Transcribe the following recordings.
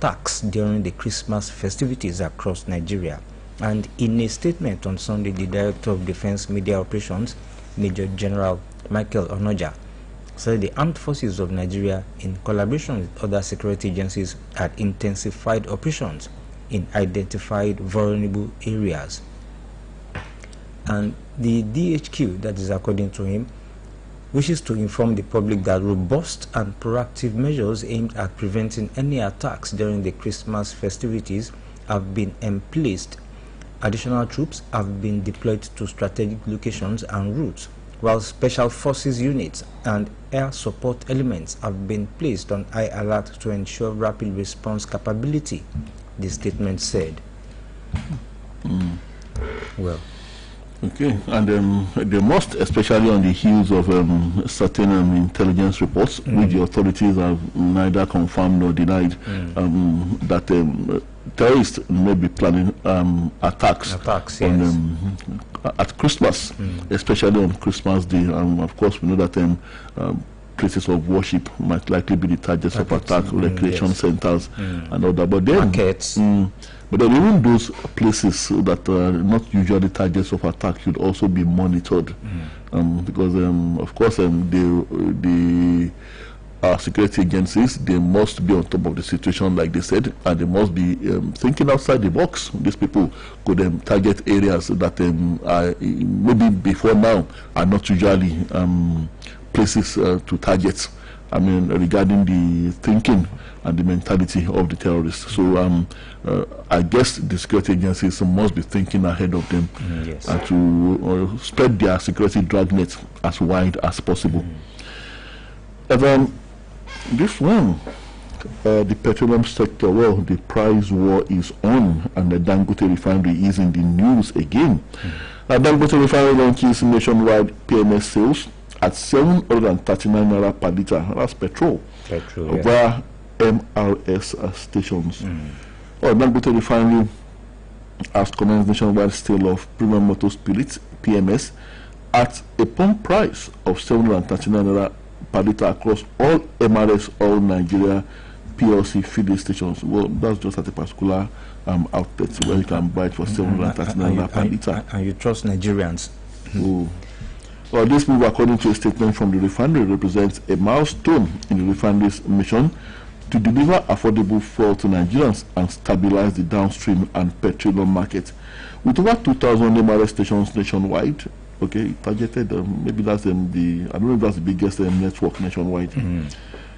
attacks during the Christmas festivities across Nigeria. And in a statement on Sunday, the Director of Defense Media Operations, Major General Michael Onoja, said the armed forces of Nigeria, in collaboration with other security agencies, had intensified operations in identified vulnerable areas. And the DHQ, that is according to him, wishes to inform the public that robust and proactive measures aimed at preventing any attacks during the Christmas festivities have been emplaced. Additional troops have been deployed to strategic locations and routes, while special forces units and air support elements have been placed on high alert to ensure rapid response capability, the statement said. Well, okay, and they must, especially on the heels of certain intelligence reports, which the authorities have neither confirmed nor denied, that terrorists may be planning attacks on, at Christmas, especially on Christmas Day. Of course, we know that places of worship might likely be the targets of attack, recreation centers and all that. But then, markets. But then even those places that are not usually targets of attack should also be monitored, because of course the security agencies, they must be on top of the situation, like they said, and they must be thinking outside the box. These people could target areas that are maybe before now are not usually places to target. I mean, regarding the thinking and the mentality of the terrorists. So I guess the security agencies must be thinking ahead of them, and to spread their security dragnet as wide as possible. And then this one, the petroleum sector, well, the price war is on, and the Dangote refinery is in the news again. Now, Dangote refinery launches nationwide PMS sales at 739 naira per litre. That's petrol via MRS stations. Dangote refinery has commenced nationwide sale of premium motor spirits (PMS) at a pump price of 739 naira per litre across all MRS, all Nigeria PLC filling stations. Well, that's just at a particular outlet where you can buy it for 739 naira per litre. And you trust Nigerians? Well, this move, according to a statement from the refinery, represents a milestone in the refinery's mission to deliver affordable fuel to Nigerians and stabilize the downstream and petroleum market. With over 2,000 MRS stations nationwide, okay, targeted, maybe that's I don't know if that's the biggest network nationwide.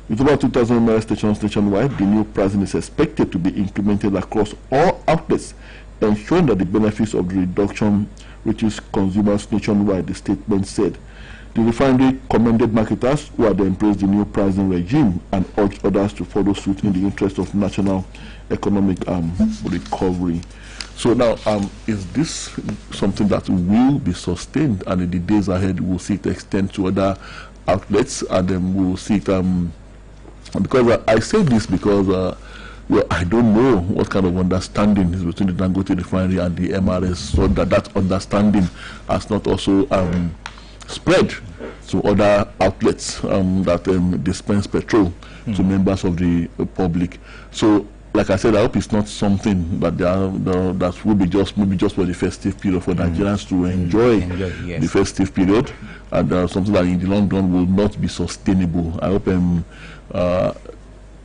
With over 2,000 MRS stations nationwide, the new pricing is expected to be implemented across all outlets, ensuring that the benefits of the reduction reaches consumers nationwide, the statement said. The refinery commended marketers who had embraced the new pricing regime and urged others to follow suit in the interest of national economic recovery. So now, is this something that will be sustained, and in the days ahead we'll see it extend to other outlets, and then we'll see it, because I say this because well, I don't know what kind of understanding is between the Dangote refinery and the MRS, so that understanding has not also spread to other outlets that dispense petrol to members of the public. So, like I said, I hope it's not something that that will be just maybe just for the festive period for Nigerians to enjoy the festive period, and something that in the long run will not be sustainable. I hope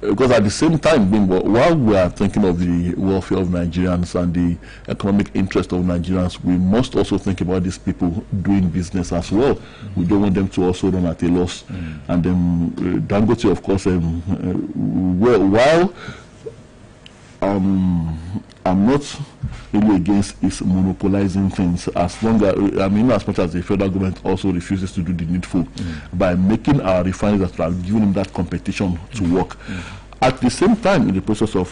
because at the same time, while we are thinking of the welfare of Nigerians and the economic interest of Nigerians, we must also think about these people doing business as well. We don't want them to also run at a loss. And then Dangote, of course, while I'm not really against its monopolizing things, as long as as much as the federal government also refuses to do the needful by making our refineries that are giving them that competition to work. At the same time, in the process of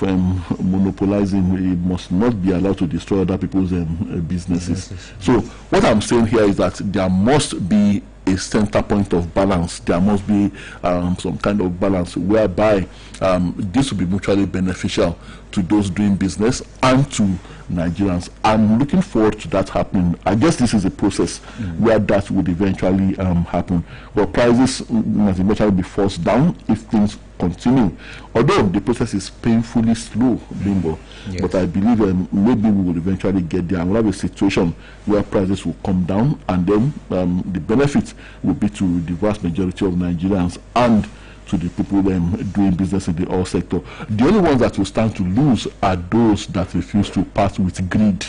monopolizing, we must not be allowed to destroy other people's businesses. So what I'm saying here is that there must be a center point of balance. There must be some kind of balance whereby this will be mutually beneficial to those doing business and to Nigerians. I'm looking forward to that happening. I guess this is a process where that would eventually happen. But prices must eventually be forced down if things continue. Although the process is painfully slow, Bimbo, but I believe maybe we will eventually get there and we'll have a situation where prices will come down, and then the benefit will be to the vast majority of Nigerians and to the people doing business in the oil sector. The only ones that will stand to lose are those that refuse to part with greed.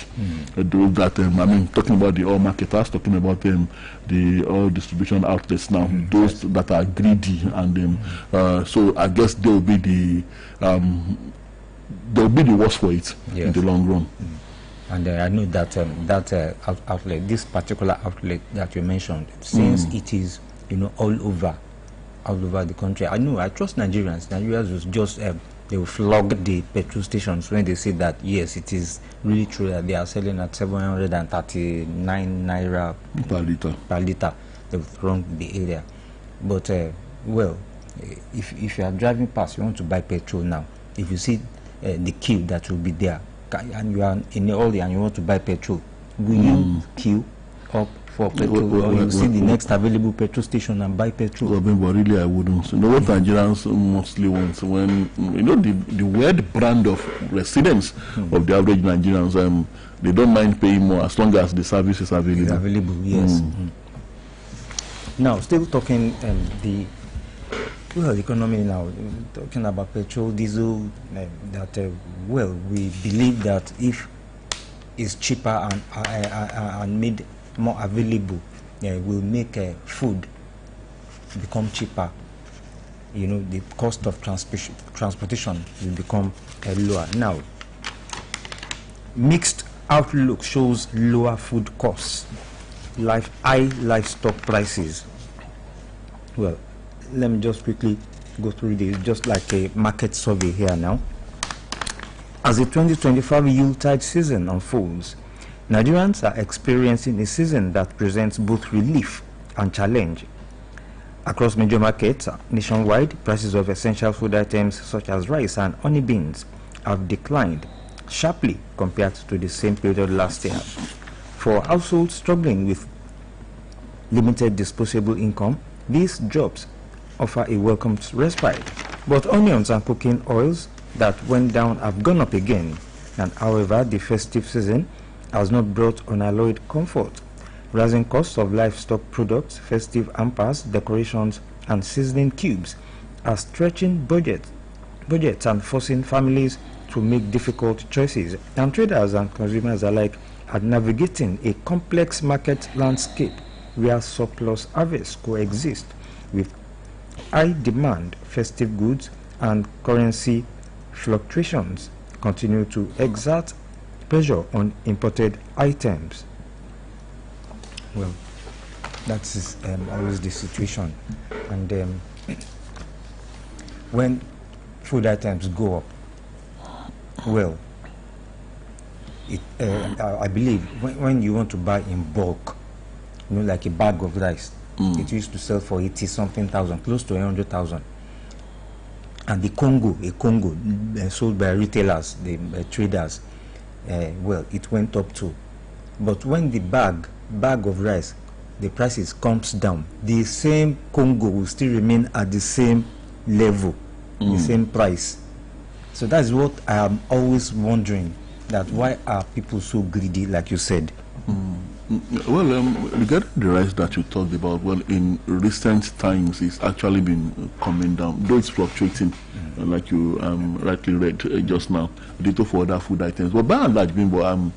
Those that, I mean, talking about the oil marketers, talking about the oil distribution outlets now, those that are greedy, and so I guess they'll be the worst for it in the long run. And I know that that outlet, this particular outlet that you mentioned, since it is, you know, all over the country, I trust Nigerians. Nigerians will just they will flog the petrol stations when they say that yes, it is really true that they are selling at 739 naira per liter. They will run the area. But well, if you are driving past, you want to buy petrol now, if you see the queue that will be there, and you are in the oil and you want to buy petrol, will you queue up for petrol, or you see the next available petrol station and buy petrol? But really I wouldn't. You know what Nigerians mostly want, when you know the weird brand of residents of the average Nigerians, they don't mind paying more as long as the service is available. Yes. Now, still talking the economy now, talking about petrol, diesel, that well, we believe that if it's cheaper and made more available, will make food become cheaper. You know, the cost of transportation will become lower. Now, mixed outlook shows lower food costs, high livestock prices. Well, let me just quickly go through this, just like a market survey here now. As the 2025 Yuletide season unfolds, Nigerians are experiencing a season that presents both relief and challenge. Across major markets nationwide, prices of essential food items such as rice and honey beans have declined sharply compared to the same period last year. For households struggling with limited disposable income, these drops offer a welcome respite. But onions and cooking oils that went down have gone up again, and however, the festive season has not brought unalloyed comfort. Rising costs of livestock products, festive hampers, decorations, and seasoning cubes are stretching budgets and forcing families to make difficult choices. And traders and consumers alike are navigating a complex market landscape where surplus harvests coexist with high demand, festive goods, and currency fluctuations continue to exert pressure on imported items. Well, that is always the situation. And when food items go up, well, I believe when you want to buy in bulk, you know, like a bag of rice, it used to sell for 80-something thousand, close to 100,000. And the Congo, sold by retailers, the traders, well, it went up too. But when the bag of rice, the prices comes down, the same Congo will still remain at the same level, the same price. So that's what I am always wondering, that why are people so greedy, like you said? Well, regarding the rice that you talked about, well, in recent times, it's actually been coming down, though it's fluctuating, like you rightly read just now, little for other food items. But by and large, Bimbo,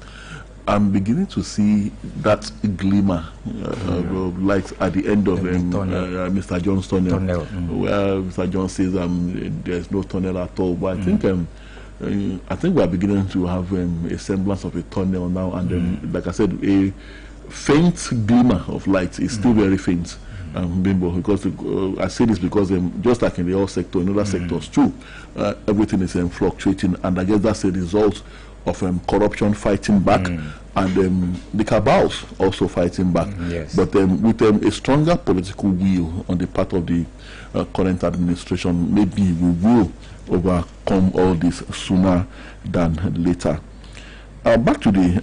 I'm beginning to see that glimmer of light at the end of Mr. John's tunnel. Where Mr. John says there's no tunnel at all. But I think we are beginning to have a semblance of a tunnel now, and like I said, a faint glimmer of light is still very faint, Bimbo, because I say this because just like in the oil sector, in other sectors too, everything is fluctuating, and I guess that's a result of corruption fighting back, and the cabals also fighting back. Yes. But with a stronger political will on the part of the current administration, maybe we will overcome all this sooner than later. Back to the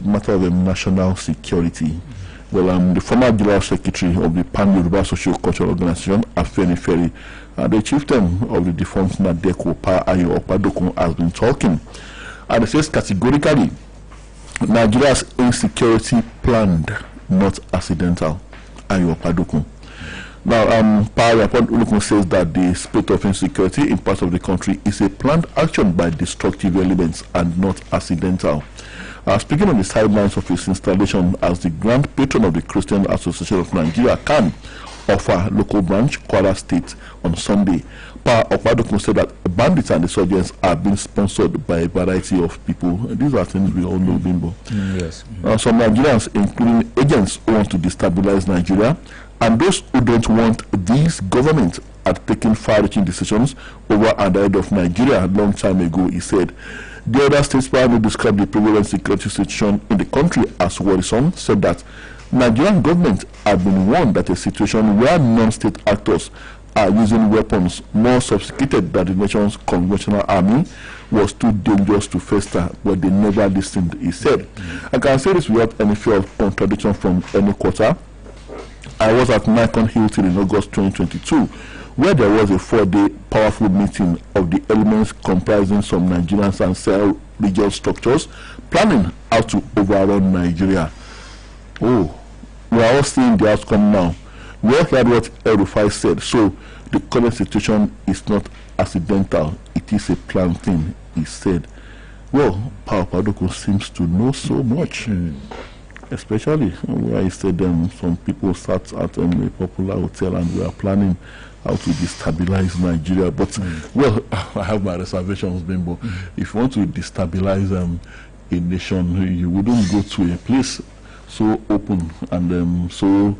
matter of national security. Well, the former General Secretary of the Pan-Yoruba Socio-Cultural Organization, Afenifere, the chieftain of the defunct Nadeko Pa Ayo Okpadokun, has been talking. And it says categorically, Nigeria's insecurity planned, not accidental. Ayo Okpadokun. Now, Pa Ayo Okpadokun says that the spate of insecurity in parts of the country is a planned action by destructive elements and not accidental. Speaking on the sidelines of his installation as the Grand Patron of the Christian Association of Nigeria, CAN, of our local branch, Kwara State, on Sunday, Pa Okpadokun said that bandits and insurgents are being sponsored by a variety of people. These are things we all know, Bimbo. Yes. Some Nigerians, including agents who want to destabilize Nigeria, and those who don't want these governments are taking far-reaching decisions over and ahead of Nigeria a long time ago, he said. The other statesman who described the prevalent security situation in the country as worrisome said that Nigerian government had been warned that a situation where non-state actors are using weapons more sophisticated than the nation's conventional army was too dangerous to fester, but they never listened, he said. I can say this without any fear of contradiction from any quarter. I was at Nikon Hilton in August 2022, where there was a 4-day powerful meeting of the elements comprising some Nigerians and cell regional structures planning how to overrun Nigeria. Oh, we are all seeing the outcome now. We all heard what El-Rufai said, so the current situation is not accidental, it is a planned thing, he said. Well, Pa Okpadokun seems to know so much. Especially where he said some people sat at a popular hotel and we are planning how to destabilize Nigeria. But, well, I have my reservations, Bimbo. If you want to destabilize a nation, you wouldn't go to a place so open and so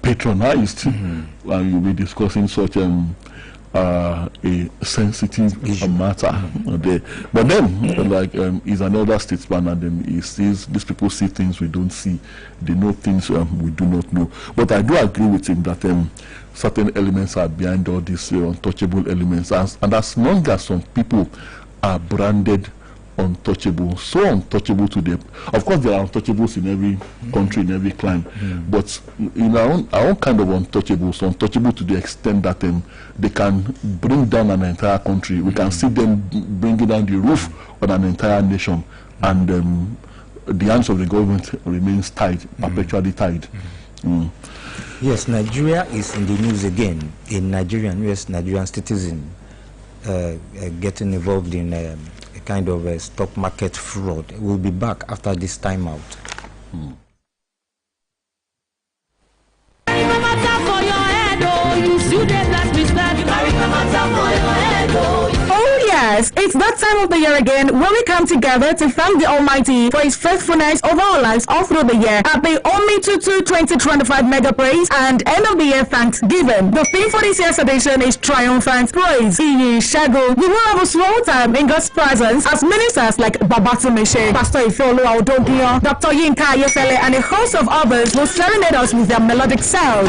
patronized, and you'll be discussing such a sensitive matter there. But then, like, he's another statesman, and then he sees, these people see things we don't see, they know things we do not know. But I do agree with him that certain elements are behind all these untouchable elements, and as long as some people are branded untouchable, so untouchable to them. Of course, there are untouchables in every country, in every clan, but in our own kind of untouchables, untouchable to the extent that they can bring down an entire country. We can see them bringing down the roof on an entire nation, and the hands of the government remains tied, perpetually tied. Yes, Nigeria is in the news again. A Nigerian citizen getting involved in a kind of a stock market fraud. We'll be back after this time out. Oh yes, it's that time of the year again when we come together to thank the Almighty for His faithfulness over our lives all through the year at the OMI22 2025 Mega Praise and End of the Year Thanksgiving. The theme for this year's edition is Triumphant Praise. Iyi Shago. We will have a small time in God's presence as ministers like Babatumishe, Pastor Oluyole, Dr. Yinka Ayefele, and a host of others will serenade us with their melodic sound.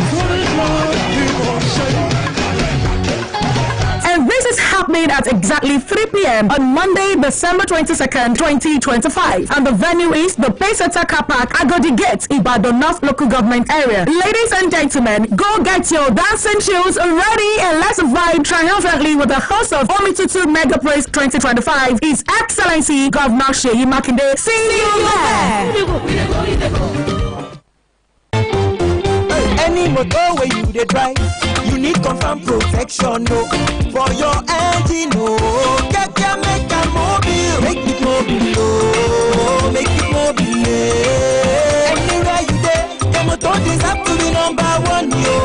And this is happening at exactly 3 p.m. on Monday, December 22nd, 2025. And the venue is the Peseta Car Park, Agodi Gate, Ibadan North Local Government Area. Ladies and gentlemen, go get your dancing shoes ready and let's vibe triumphantly with the host of OMI22 Mega Praise 2025, His Excellency Governor Seyi Makinde. See you there! Any motor where you dey drive, you need confirm protection, no. For your engine, no. Get your make a mobile, make it mobile, oh. Make it mobile, yeah. Anywhere you dey, the motor deserve to be #1, yo.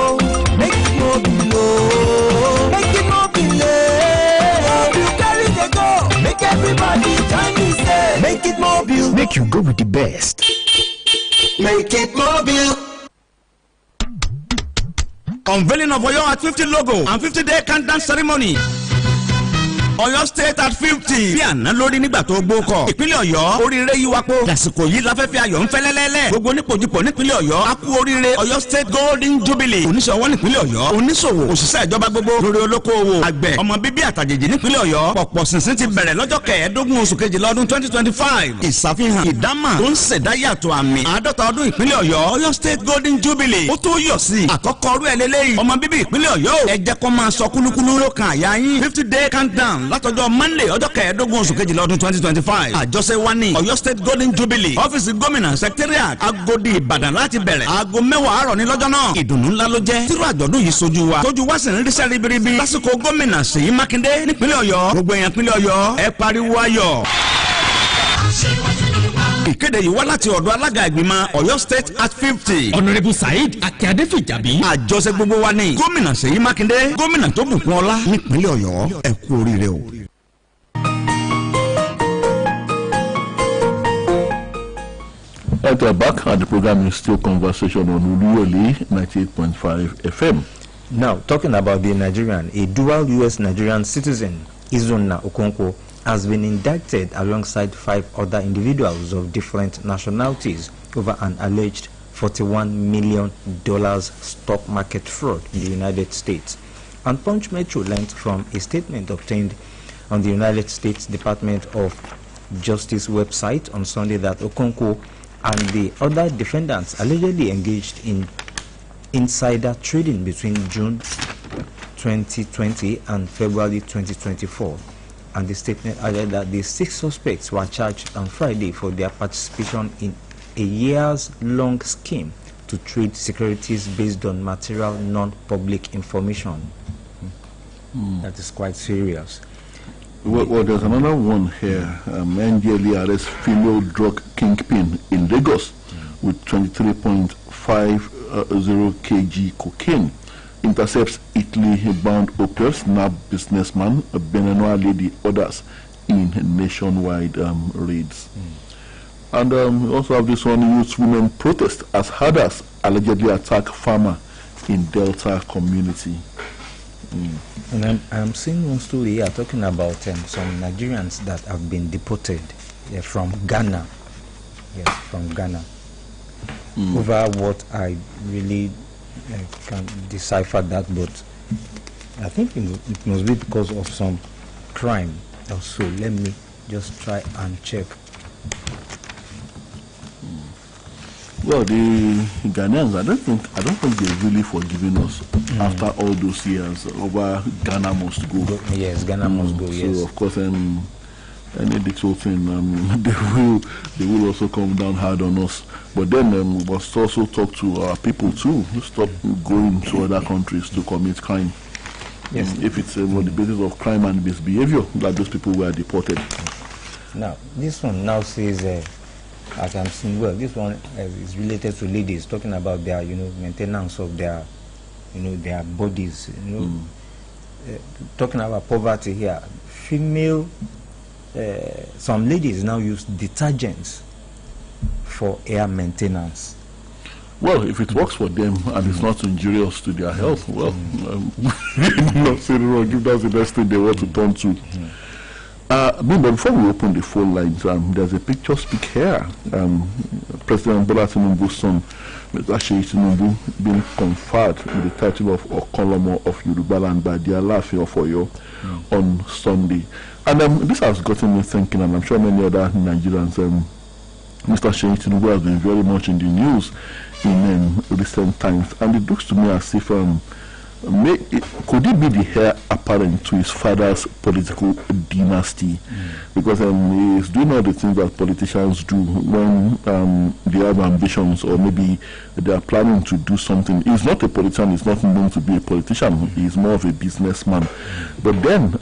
Make it mobile, oh. Make it mobile, yeah. You carry the go, make everybody join me, say. Make it mobile, make you go with the best. Make it mobile. Unveiling of Oyo at 50 logo and 50-day countdown ceremony. Ọ̀yọ́ state at 50. Bí àná lórí nígbà tó gbó kọ. Ìpínlẹ̀ Ọ̀yọ́ oríire yí wápò. Lásìkò yìí láfẹ́fẹ́ ayọ̀ ń fẹ́lẹ́lẹ́lẹ́. Gbogbo nípojúpọ̀ nípínlẹ̀ Ọ̀yọ́. A kú oríire Ọ̀yọ́ state golden jubilee. Oníṣòwò nípínlẹ̀ Ọ̀yọ́. Oníṣòwò òṣìṣẹ́ ìjọba gbogbo. Lórí olókoòwò. Àgbẹ̀ ọmọ bíbí àtàjèjì nípínlẹ̀ Ọ̀yọ́. Pọ̀pọ̀ ṣìnṣìn ti bẹ̀rẹ̀ lọ́jọ́ kẹẹ̀ẹ́dógún oṣù kejìlá ọdún 2025. Ìṣàfihàn ìdámà tó ń ṣèdáyàtọ̀ àmì. 50 ọdún ìpínlẹ̀ Ọ̀yọ́. Ọ̀yọ́ state golden jubilee. Ó tó yọ̀ sí. Àkọ́kọ́ ọdún ẹlẹ́lẹ́yìn. Ọmọ bíbí ìpínlẹ̀ Ọ̀yọ́. Ẹ jẹ́ kó máa sọ kúlúkúlú ló kan àyà yín. 50-day countdown látọjọ́ Monday ọjọ́ kẹẹ̀ẹ́dógún oṣù kejìlá ọdún 2025. Àjọṣe wa ní Ọ̀yọ́ state golden jubilee. Ọ́fíìsì gómìnà secretariat Agodi Ìbàdàn láti bẹ̀rẹ̀. Aago 10 àárọ̀ ní lọ́jọ́ náà. Ìdùnnú ńlá ló jẹ́. Tírú àjọ̀dún yìí sojú wa. Tójú wa sì ń ríṣẹ́ ribiribi. Lásìkò gómìnà Ṣèyí Mákindé nípínlẹ̀ Ọ̀yọ́. Gbogbo èèyàn ìpínlẹ̀ Ọ̀yọ́ ẹ pariwo ayọ̀. Ìkéde yìí wá láti ọ̀dọ̀ alága ìgbìmọ̀ Ọ̀yọ́ state at 50. Honourable Saheed Akíade Fìjàbí. Àjọṣe gbogbo wa ní gómìnà Ṣèyí Mákindé, gómìnà tó bùkún ọlá nípínlẹ̀ Ọ̀yọ́. Ẹ kú oríire o. We're back and the program is still conversation on Oluyole 98.5 FM. Now, talking about the Nigerian, a dual U.S. Nigerian citizen, Izunna Okonkwo, has been indicted alongside 5 other individuals of different nationalities over an alleged $41 million stock market fraud in the United States. And Punch Metro learned from a statement obtained on the United States Department of Justice website on Sunday that Okonkwo and the other defendants allegedly engaged in insider trading between June 2020 and February 2024. And the statement added that the 6 suspects were charged on Friday for their participation in a years-long scheme to trade securities based on material non-public information. That is quite serious. Well, there's another one here. NDLE arrests female drug kingpin in Lagos with 23.50 kg cocaine. Intercepts Italy-bound opiates, nabbed businessman, a Beninois lady, others in nationwide raids. And we also have this one: youth women protest as herders allegedly attack farmer in Delta community. And I'm seeing one story here talking about some Nigerians that have been deported from Ghana. Yes, from Ghana. Over what I really can't decipher that, but I think it must be because of some crime. Also, let me just try and check. Well, the Ghanaians, I don't think they've really forgiven us after all those years. Over Ghana must go. Yes, Ghana must go. Yes. So of course, any little thing, they will also come down hard on us. But then we must also talk to our people too. Stop going to other countries to commit crime. Yes. If it's on the basis of crime and misbehavior that those people were deported. Now, this one now says. As I'm seeing, well, this one is related to ladies, talking about their, maintenance of their, their bodies, talking about poverty here. Female, some ladies now use detergents for hair maintenance. Well, if it works for them and it's not injurious to their health, well, not saying wrong, if that's the best thing they want to turn to. But before we open the phone lines, there's a picture speak here. President Bola Tinubu's son, Mr. Seyi Tinubu, being conferred with the title of Okolomo of Yoruba land by the Alaafin of Oyo on Sunday. And this has gotten me thinking, and I'm sure many other Nigerians, Mr. Seyi Tinubu has been very much in the news in recent times. And it looks to me as if could it be the heir apparent to his father's political dynasty? Because he is doing all the things that politicians do when they have ambitions, or maybe they are planning to do something. He's not a politician, he's not known to be a politician, he's more of a businessman. But then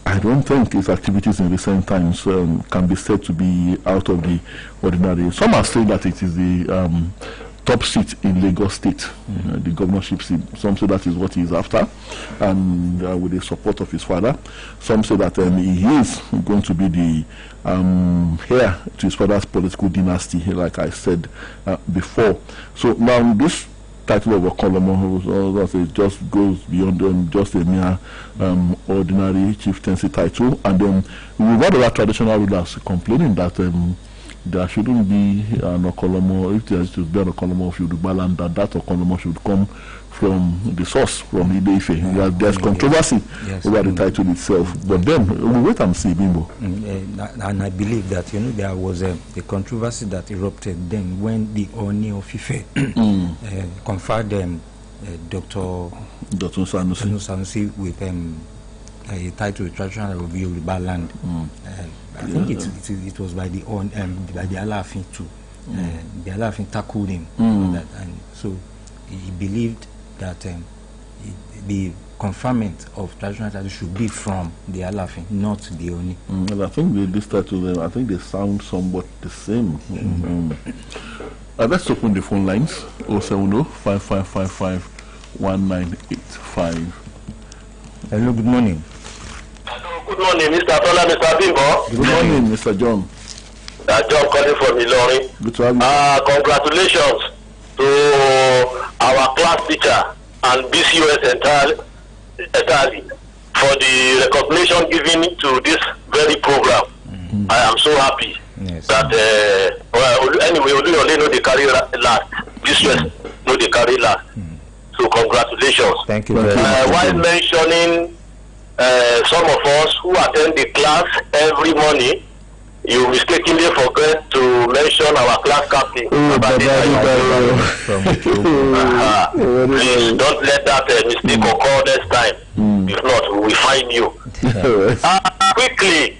I don't think his activities in recent times can be said to be out of the ordinary. Some are saying that it is the top seat in Lagos State, the governorship seat. Some say that is what he is after, and with the support of his father. Some say that he is going to be the heir to his father's political dynasty, like I said before. So now this title of a column it just goes beyond just a mere ordinary chieftaincy title. And then we've had other traditional rulers complaining that there shouldn't be an Okolomo. If there should be an Okolomo of Yoruba land, that Okolomo should come from the source, from Ile-Ife. There's controversy over the title itself, but then we'll wait and see, Bimbo. And I believe that there was a controversy that erupted then when the Oni of Ife conferred Dr. Sanusi with a title, traditional of Yoruba land. I think it was by the Alaafin too. The Alaafin tackled him on that, and so he believed that the conferment of traditional title should be from the Alaafin, not the Oni. Well, I think this title, I think they sound somewhat the same. Let's open the phone lines. 070-5555-1985. Hello, good morning. Good morning, Mr. Tola, Mr. Bimbo. Good morning, Mr. John. John calling from Ilorin. Good to have you. Congratulations to our class teacher and BCOS entirely for the recognition given to this very program. I am so happy that, anyway, Oluyole know the carry last. BCOS know the carry last. So congratulations. Thank you very much. While mentioning some of us who attend the class every morning, you mistakenly forget to mention our class captain. Please don't let that mistake occur next time. If not, we will find you. Quickly,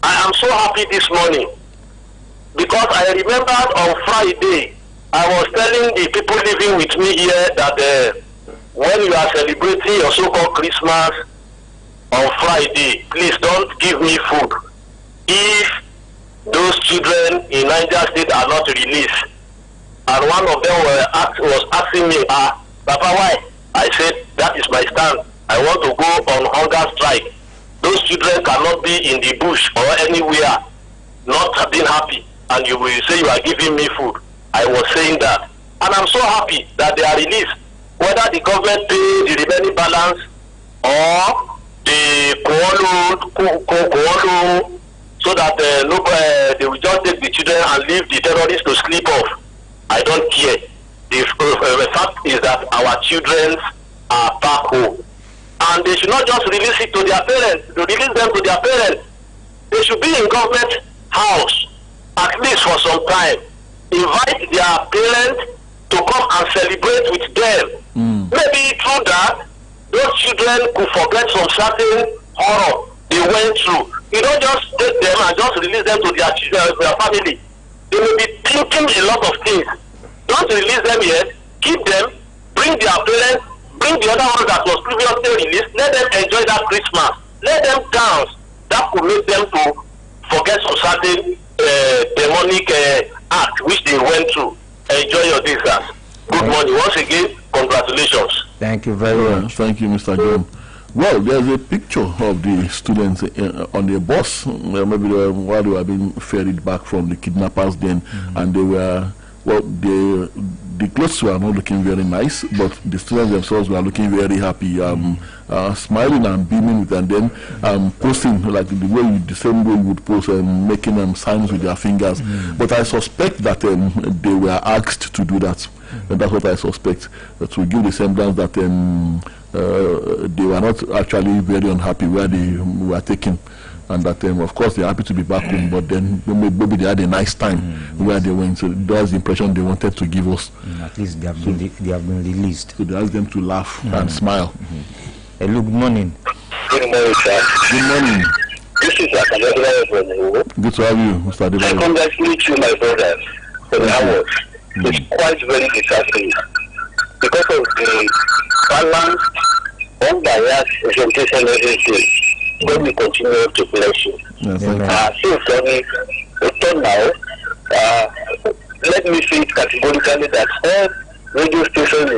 I am so happy this morning because I remembered on Friday, I was telling the people living with me here that when you are celebrating your so-called Christmas on Friday, please don't give me food if those children in Niger State are not released. And one of them was asking me, Papa, why? I said, that is my stand. I want to go on hunger strike. Those children cannot be in the bush or anywhere not being happy, and you will say you are giving me food. I was saying that. And I'm so happy that they are released. Whether the government pay the remaining balance or the Koolo, so that they will just take the children and leave the terrorists to sleep off. I don't care. The fact is that our children are back home. And they should not just release it to their parents, to release them to their parents. They should be in government house, at least for some time. Invite their parents to come and celebrate with them. Maybe through that, those children could forget some certain horror they went through. You don't just take them and just release them to their family. They may be thinking a lot of things. Don't release them yet. Keep them. Bring their parents. Bring the other ones that was previously released. Let them enjoy that Christmas. Let them dance. That could make them to forget some certain demonic act which they went through. Enjoy your distance. Good morning. Once again, congratulations. Thank you very much. Thank you, Mr. John. Well, there's a picture of the students on the bus, maybe while they were being ferried back from the kidnappers then, and they were, well, the clothes were not looking very nice, but the students themselves were looking very happy, smiling and beaming with, and then posting like the same way you would post, making signs with their fingers. But I suspect that they were asked to do that. And that's what I suspect, to give the semblance that they were not actually very unhappy where they were taken, and that of course they're happy to be back home, but then maybe they had a nice time where they went. So that's the impression they wanted to give us. At least they have been released. So they asked them to laugh and smile. Hello, good morning. Good morning, sir. Good morning. This is Adebayo from Iwo. Good to have you, Mr. I Adebayo. congratulate you, my brothers, for the hours. It's quite very disheartening because of the balanced, unbiased presentation everything. God will continue to bless you. Yes, so now, let me say it categorically that all radio stations in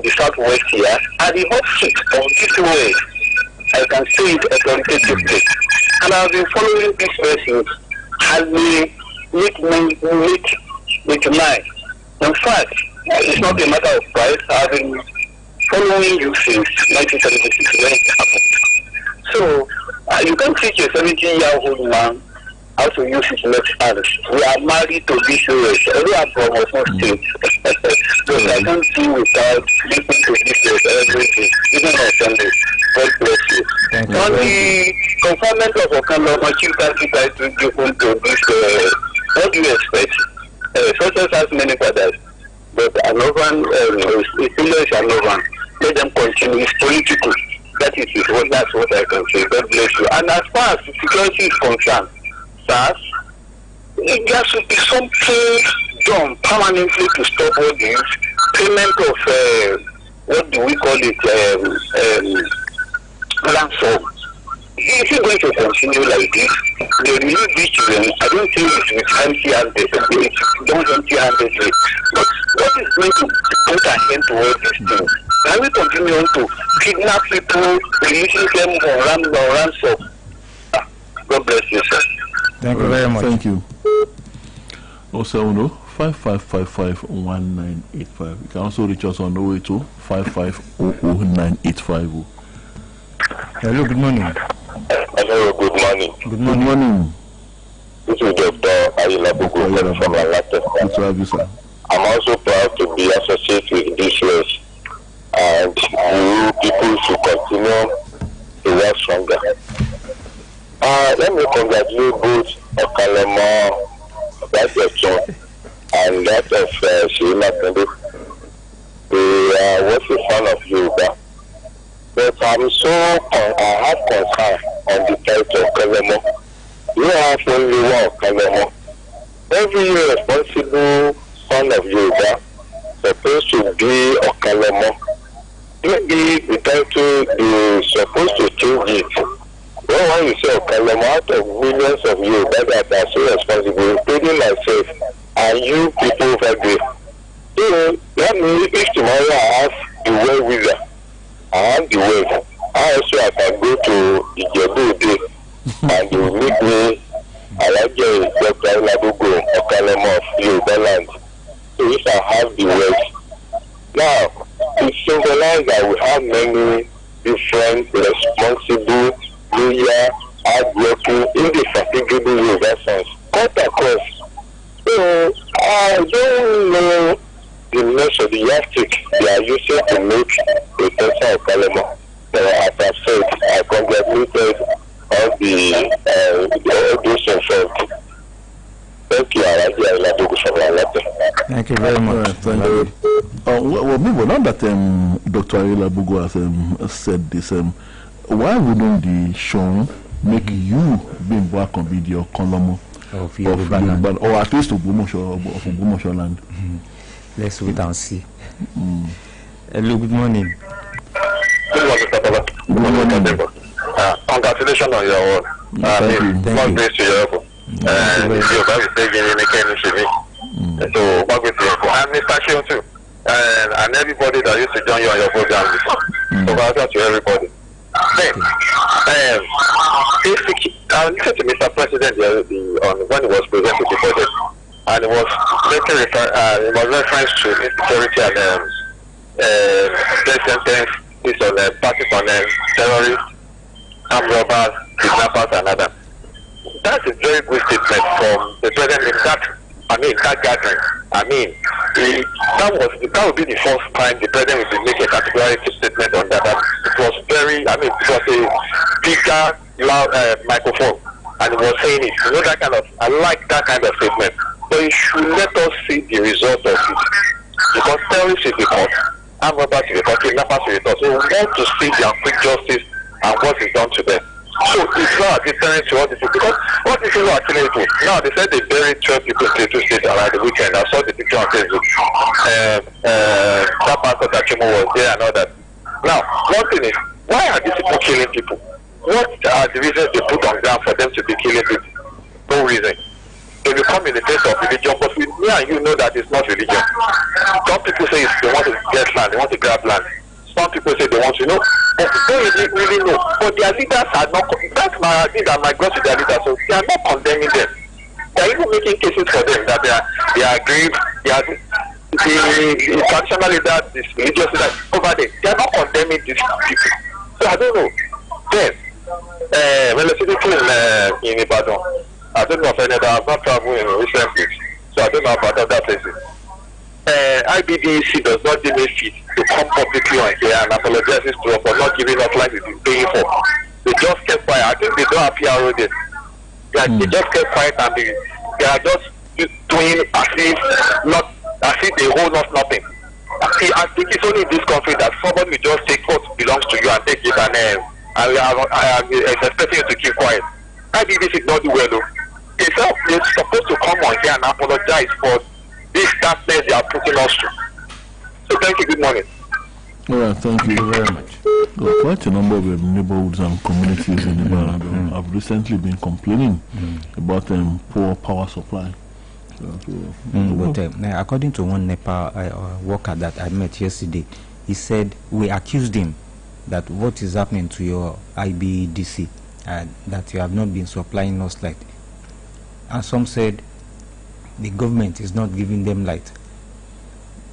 the southwest here are the hot seat of this way. I can say it authoritatively. And I've been following these persons as we meet with mine. In fact, It's not a matter of price. I've been following you since 1976 when it happened. So you can't teach a 17-year-old man how to use his left hand. We are married to this US. We are from Osun State. So I can't do without listening to this everything, even on Sunday. God bless you. On the confinement of Okanloma, you can't see that to this. What do you expect? Success has many fathers, but Anovan, is Anovan. Let them continue. It's political. That's what I can say. God bless you. And as far as security is concerned, SARS, there should be something done permanently to stop all this payment of what do we call it, ransom. If you're going to continue like this, they release these children. I don't think it's with empty-handed. It's don't empty-handedly. But what is going to put an end to all these things? Can we continue to kidnap people, releasing them on ransom? God bless you, sir. Thank you very much. Thank you. 070-5555-1985. You can also reach us on 082-5500-985. Hello, good morning. Hello, good morning. Good morning. Good morning. This is Dr. Ayulabugu from Alaska. Good to have you, sir. I'm also proud to be associated with this race, and you people should continue to work stronger. Let me congratulate both Okalema, that of John, and that of Sheila Kende. They was a fan of Yoruba. But I'm so, I have concern on the title of Okalema. You have only one Okalema. Every responsible son of Yoruba supposed to be Okalema. Maybe the title is supposed to change it. When you say Okalema, out of millions of Yoruba that are so responsible, including myself and you people over there. So that means if tomorrow I have the well wizard, I have the wave, I also I can go to Ijebu Day and they will make me Alaje Dr. Olabugo Okalema of Yoruba land. So if I have the wave, now it symbolizes that we have many different responsible, loyal, hardworking, indefatigable Yoruba sons cut across. So I don't know the measure of the yardstick they are using to make a person of Kalema. So as I said, I congratulated all those involved. Thank you, Alaji Ayulabugu from Alaska. Thank you very much. Thank you. Well, now that Dr. Ayulabugu has said this, why wouldn't the show make you being back on video Kolomo of Yoruba land, or at least of Ogbomoso land? Let's wait and see. Hello, good morning. Good morning, Mr. Baba. Good morning. Congratulations on your work. Thank you. More grace to your elbow. And your Bible says in the Kenyan TV. So, more grace to your elbow. And Mr. Shion too. And everybody that used to join you on your program before. So, welcome to everybody. Then, I listened to Mr. President on when he was presenting the budget, and it was making reference to insecurity and death sentence is on parties on terrorists, armed robbers, kidnappers, and others. That's a very good statement from the president in that gathering. That would be the first time the president will make a categorical statement on that. It was very, it was a bigger, loud microphone, and he was saying it. You know, that kind of, I like that kind of statement. So you should let us see the result of it. Because terrorists will be caught, armed robbers will be caught, kidnappers will be caught. So we want to see their quick justice and what is done to them. So it's not a difference to what this is, because what this is actually do. Now they said they buried 12 people in 2 states around the weekend. I saw the picture on Facebook. That pastor Tachimo was there and all that. Now, one thing is, why are these people killing people? What are the reasons they put on ground for them to be killing people? No reason. They will come in the face of religion, but me and you know that it's not religion. Some people say they want to get land, they want to grab land. Some people say they want to know, but they don't really know. But their leaders are not. That's my thing that might go to their leaders. So they are not condemning them. They are even making cases for them that they are grieved. the traditional leader, this religious leader over there, they are not condemning these people. So I don't know. Then, when the city in Ibadan, I don't know of any other. I've not traveled in recent weeks, so I don't know about other places. IBDC does not deem it fit to come publicly on here and apologize to us for not giving us like it is paying for. They just kept quiet. I think they don't appear already. They just kept quiet and they are just doing as if they hold us nothing. I think it's only in this country that somebody will just take what belongs to you and take it, and I am expecting you to keep quiet. IBDC is not do well though. They're supposed to come on here and apologize for this darkness they are putting us through. So thank you, good morning. All right, thank you very much. Well, quite a number of neighborhoods and communities in Ibadan have recently been complaining about poor power supply. But according to one NEPA worker that I met yesterday, he said we accused him that what is happening to your IBDC, that you have not been supplying us light. And some said the government is not giving them light.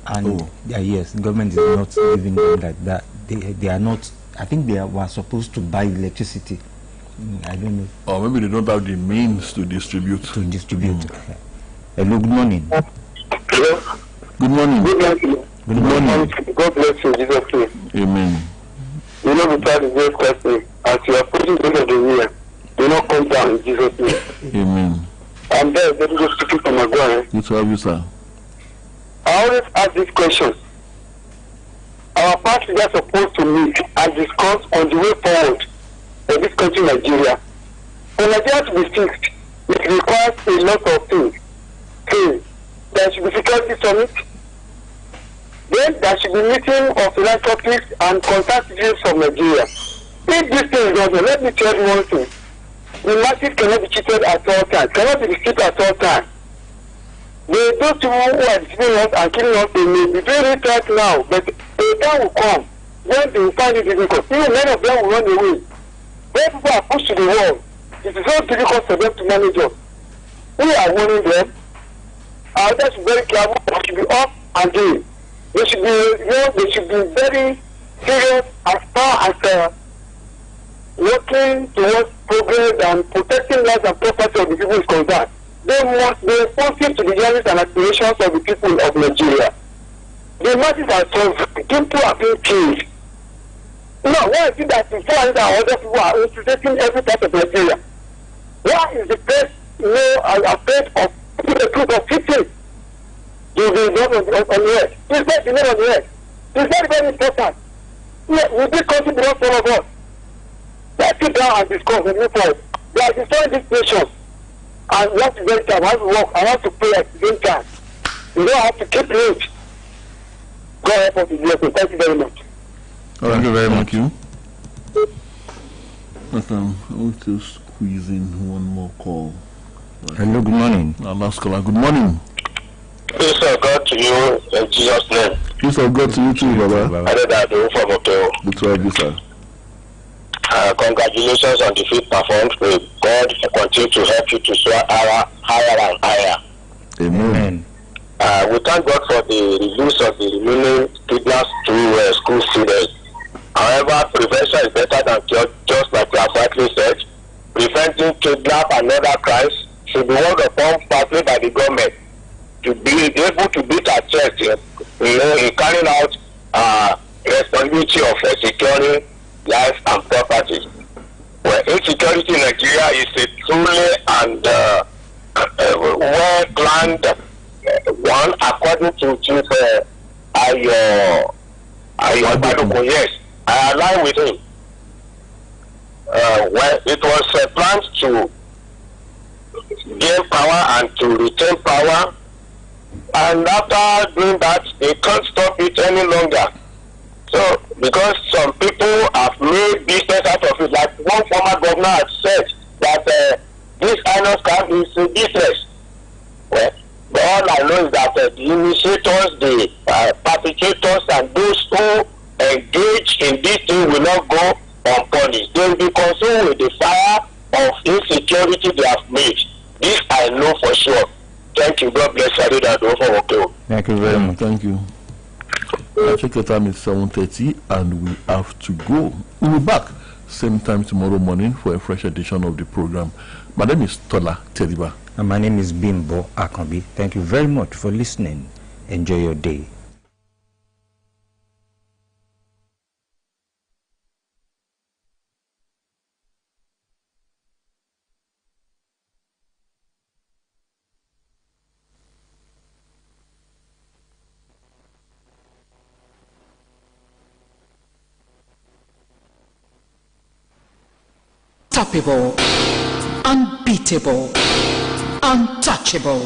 And yes, the government is not giving them light. That they are not. I think they were supposed to buy electricity. I don't know. Or maybe they don't have the means to distribute. Hello, good morning. Hello. Good morning. Good morning. God bless you, Jesus name. Amen. You know, we try to great question. As you are putting the end of the year, do not come down in Jesus' name. Amen. I'm there, let me go speaking from my God. Good to have you, sir. I always ask this question. Our parties are supposed to meet and discuss on the way forward for this country, Nigeria. For Nigeria to be fixed, it requires a lot of things. There should be security summit. Then there should be meeting of philanthropists and consultants from Nigeria. If this thing is not done, let me tell you one thing. The masses cannot be cheated at all times, cannot be deceived at all times. Those people who are deceiving us and killing us, they may be doing it right now, but the time will come when they will find it difficult. Even many of them will run away. When people are pushed to the wall, it is so difficult for them to manage us. We are warning them. They should be very careful. They should be up and doing. They should be very serious as far as working towards progress and protecting lives and property of the people is concerned. They must be responsive to the journeys and aspirations of the people of Nigeria. The masses are suffering. People are being killed. Now, why is it that the 400 other people are infiltrating every part of Nigeria? Why is the press afraid of the truth of 50? You will not on the earth. It's not the name on the earth. It's very, very important. We this country belongs to all of us. Let's sit down and discuss and move forward. We are destroying this nation. And we have to very time. I have to work. I have to pray at the same time. You don't have to keep rich. God help us to do it. Thank you very much. Thank you very much. But I want to squeeze in one more call. Hello, good morning. Our last caller. Good morning. Peace of God to you in Jesus' name. Peace of God to you too, Baba. I know that the from Oteo. Good to have you, sir. Congratulations on the feat performed. May God continue to help you to soar higher and higher. Amen. We thank God for the release of the remaining kidnapped to school students. However, prevention is better than cure, just like you have rightly said. Preventing kidnap and other crimes should be worked upon partly by the government to be able to beat our chest in carrying out responsibility of securing life and property. Well, insecurity in Nigeria is a truly and well planned one, according to Chief Ayo Baduko. Yes, I align with him. Well, it was planned to gain power and to retain power, and after doing that, they can't stop it any longer. So, because some people have made business out of it, like one former governor had said that this iron scam is a business. Well, all I know is that the initiators, the perpetrators, and those who engage in this thing will not go unpunished. They will be consumed with the fire of insecurity they have made. This I know for sure. Thank you. God bless you. Thank you very much. Thank you. I check your time is 7:30 and we have to go. We'll be back same time tomorrow morning for a fresh edition of the program. My name is Tola Teriba. And my name is Bimbo Akambi. Thank you very much for listening. Enjoy your day. Unstoppable, unbeatable, untouchable.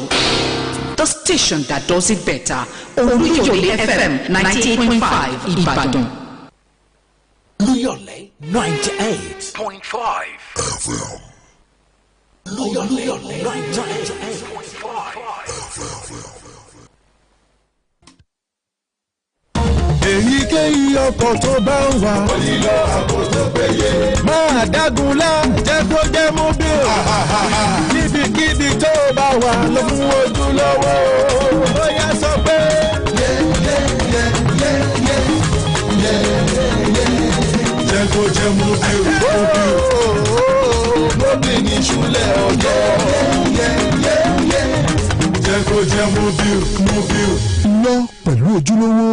The station that does it better. Oluyole FM 98.5 Ibadan. Oluyole 98.5 FM. Oluyole 98.5 FM. Èyíkéyìí ọkọ̀ tó bá ń wà. Ó nílò ààbò tó péye. Máa dágunlá jẹ́ kó jẹ́ mobile. Níbikíbi tó bá wà ló mú ojú lọ́wọ́. Ó yá sọ pé. Jẹ́ kó jẹ́ mobile. Mobile ní ìṣúlẹ̀ ọjọ́. Jẹ́ kó jẹ́ mobile. Lọ pẹ̀lú ojúlówó.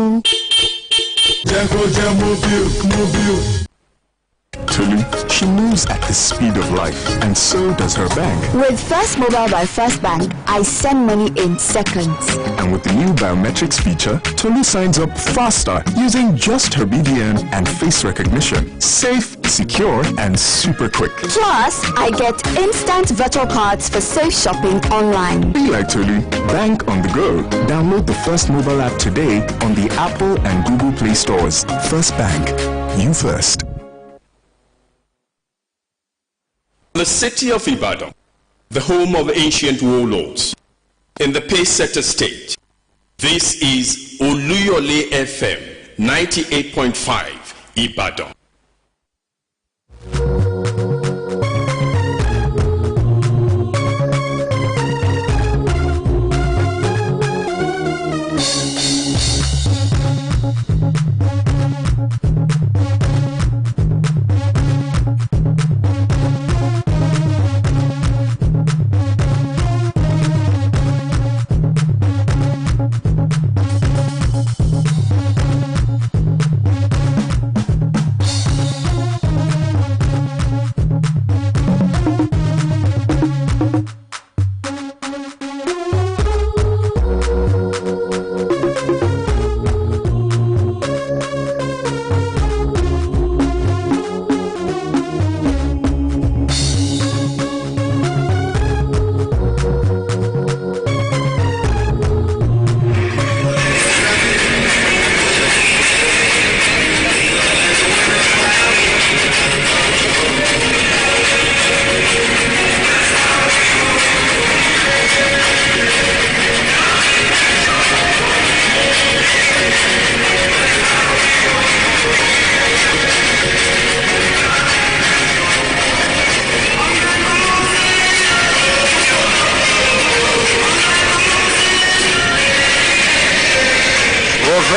Tolu, she moves at the speed of life, and so does her bank. With First Mobile by First Bank, I send money in seconds. And with the new biometrics feature, Tolu signs up faster using just her BVN and face recognition. Safe, secure, and super quick. Plus, I get instant virtual cards for safe shopping online. Be like Tolu, bank on the go. Download the First Mobile app today on the Apple and Google Play stores. First Bank, you first. The city of Ibadan, the home of ancient warlords, in the Pacesetter state. This is Oluyole FM 98.5 Ibadan.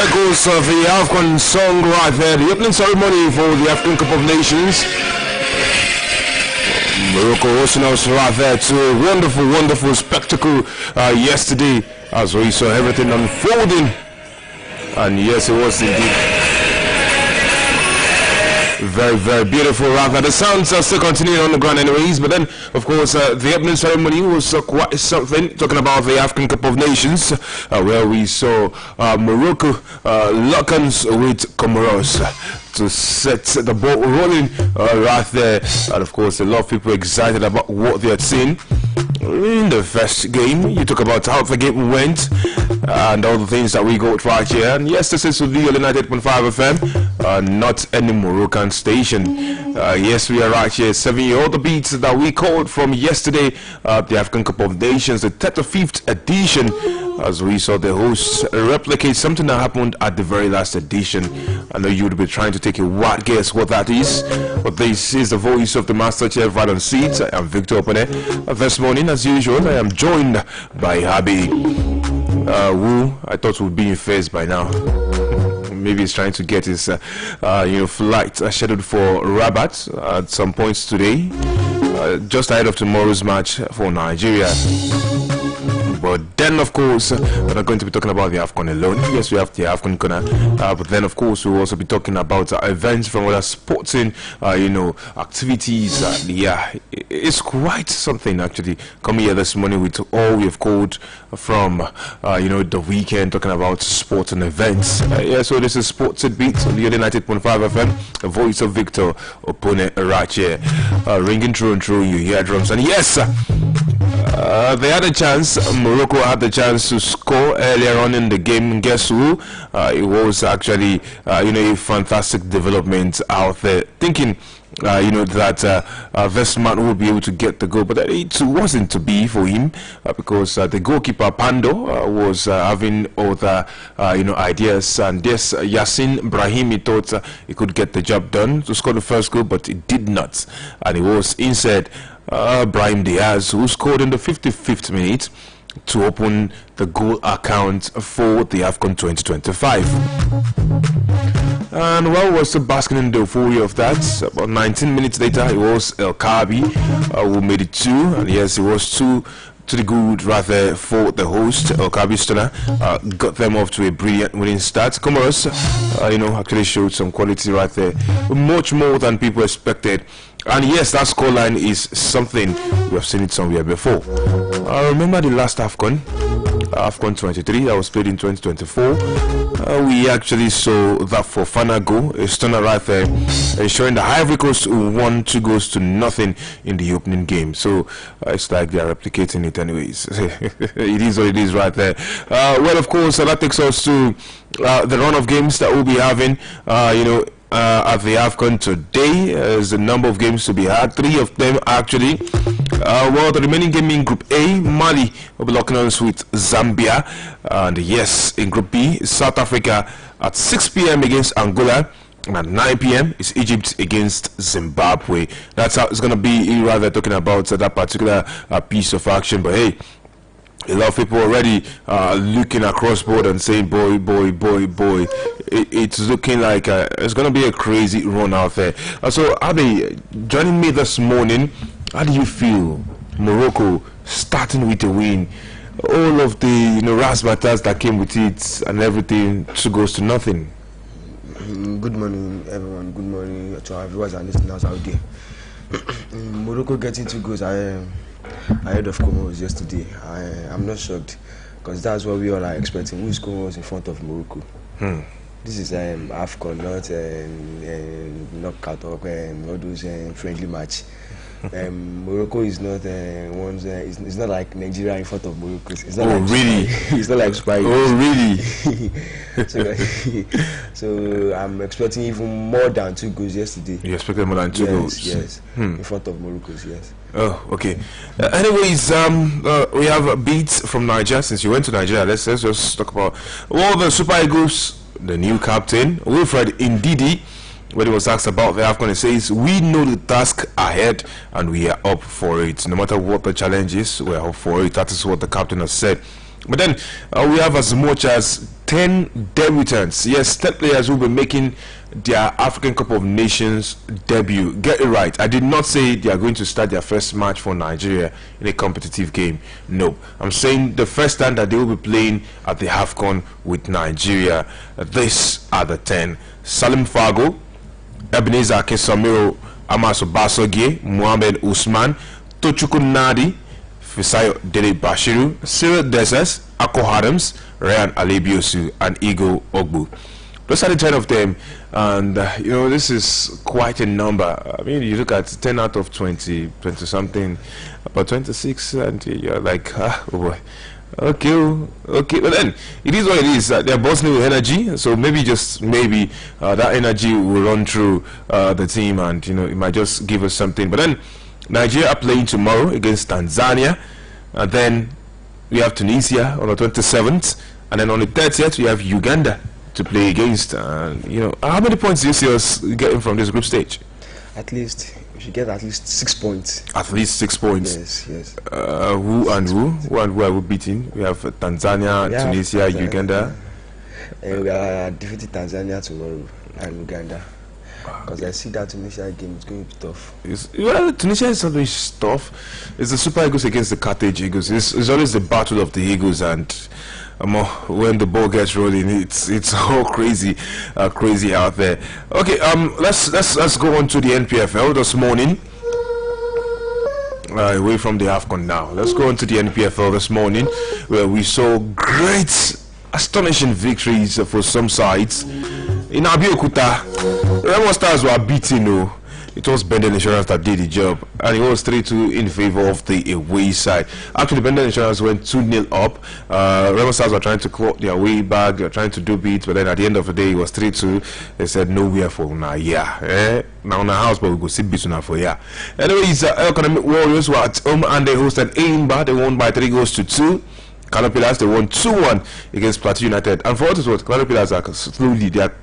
Echoes of the Afghan song right there, the opening ceremony for the African Cup of Nations. Morocco hosting us right there to a wonderful spectacle yesterday as we saw everything unfolding, and yes, it was indeed very beautiful right there. The sounds are still continuing on the ground anyways, but then of course the opening ceremony was quite something, talking about the African Cup of Nations, where we saw Morocco lock arms with Comoros to set the ball rolling right there, and of course a lot of people excited about what they had seen in the first game. You talk about how the game went and all the things that we got right here. And yes, this is Oluyole 98.5 FM, not any Moroccan station. Yes, we are right here, 7-year-old the beats that we called from yesterday, the African Cup of Nations, the 35th edition. as we saw the hosts replicate something that happened at the very last edition. I know you would be trying to take a wild guess what that is, but this is the voice of the Master Chef right on seat. I am Victor Opone. This morning, as usual, I am joined by Habi, who I thought would be in first by now. Maybe he's trying to get his flight scheduled for Rabat at some points today, just ahead of tomorrow's match for Nigeria. But then, of course, we're not going to be talking about the AFCON alone. Yes, we have the AFCON corner, but then, of course, we'll also be talking about events from other sporting, activities. It's quite something actually coming here this morning with all we've called from, the weekend, talking about sports and events. So this is Sports at Beat on the 98.5 FM, the voice of Victor Opone Arache, ringing true and true, you hear drums. And yes, they had a chance. Morocco had the chance to score earlier on in the game. Guess who? It was actually, a fantastic development out there. Thinking, that this man would be able to get the goal, but it wasn't to be for him because the goalkeeper Pando was having other, ideas. And yes, Yassin Brahimi thought he could get the job done to score the first goal, but it did not, and it was instead Brahim Diaz who scored in the 55th minute to open the goal account for the AFCON 2025. And while we're still basking in the euphoria of that, about 19 minutes later, it was El Kabi who made it 2, and yes, it was 2 to the good rather for the host. El Kabi Stoner got them off to a brilliant winning start. Comoros, actually showed some quality right there, much more than people expected. And yes, that scoreline is something we have seen it somewhere before. I remember the last AFCON 23 that was played in 2024. We actually saw that for Fanago, a stunner right there, ensuring the Ivory Coast won 2 goals to nothing in the opening game. So it's like they are replicating it anyways. It is what it is right there. Well, of course, that takes us to the run of games that we'll be having. At the AFCON today, there's a number of games to be had. 3 of them actually. The remaining game in Group A, Mali will be locking arms with Zambia, and yes, in Group B, South Africa at 6 p.m. against Angola, and at 9 p.m. is Egypt against Zimbabwe. That's how it's going to be. Rather talking about that particular piece of action, but hey, a lot of people already looking across board and saying, boy, it's looking like it's going to be a crazy run out there. So, Abi, joining me this morning, how do you feel Morocco starting with a win? All of the razzmatazz that came with it and everything, 2 goes to nothing. Good morning, everyone. Good morning to our viewers and listeners out there. Morocco getting 2 goals ahead of Comoros yesterday. I'm not shocked because that's what we all are expecting. Who is Comoros in front of Morocco? This is AFCON, not knockout or all those friendly match. Morocco is not it's not like Nigeria in front of Morocco. It's not really? It's not like Spain. Oh, really? So I'm expecting even more than 2 goals yesterday. You expected more than 2 goals? Yes. In front of Morocco, yes. Oh, okay. Anyways, we have beats from Nigeria. Since you went to Nigeria, let's just talk about the Super Eagles. The new captain, Wilfred Ndidi, when he was asked about the AFCON, he says, "We know the task ahead and we are up for it. No matter what the challenge is, we are up for it." That is what the captain has said. But then we have as much as 10 debutants. Yes, 10 players who will be making their African Cup of Nations debut. Get it right. I did not say they are going to start their first match for Nigeria in a competitive game. No, I'm saying the first time that they will be playing at the AFCON with Nigeria. These are the 10. Salim Fago, Ebenezer Kesamiro, Amaso Basogie, Mohamed Usman, Tochukwu Nadi, Fisayo Dele Bashiru, Cyril Desas, Ako Adams, Ryan Alebiosu, and Igo Ogbu. Those are the 10 of them, and this is quite a number. I mean, you look at 10 out of 20 something, about 26, and you're like, oh boy. Okay, but then it is what it is. They're bursting with energy, so maybe that energy will run through the team, and it might just give us something. But then Nigeria are playing tomorrow against Tanzania, and then we have Tunisia on the 27th, and then on the 30th we have Uganda to play against. How many points do you see us getting from this group stage? At least we should get at least 6 points. At least 6 points. Yes. Who and who are we beating? We have Tanzania, Tunisia, Uganda. We are defeating Tanzania tomorrow and Uganda. Because I see that Tunisia game is going to be tough. Tunisia is always tough. It's the Super Eagles against the Carthage Eagles. It's always the battle of the Eagles, and when the ball gets rolling, it's all crazy out there. Okay, let's go on to the NPFL this morning. Away from the AFCON now. Let's go on to the NPFL this morning, where we saw great, astonishing victories for some sides. In Abeokuta, Remo Stars were beaten. It was Benden Insurance that did the job, and it was 3-2 in favor of the away side. Actually, Benden Insurance went 2-0 up. Remo Stars were trying to claw their way back, they were trying to do beats, but then at the end of the day, it was 3-2. They said, nowhere for now, now in our house, but we go see beats now for Anyways, Economic Warriors were at home and they hosted Aimba. They won by 3-2. Canopilas, they won 2-1 against Plateau United. And for what is what, Canopilas are slowly, they are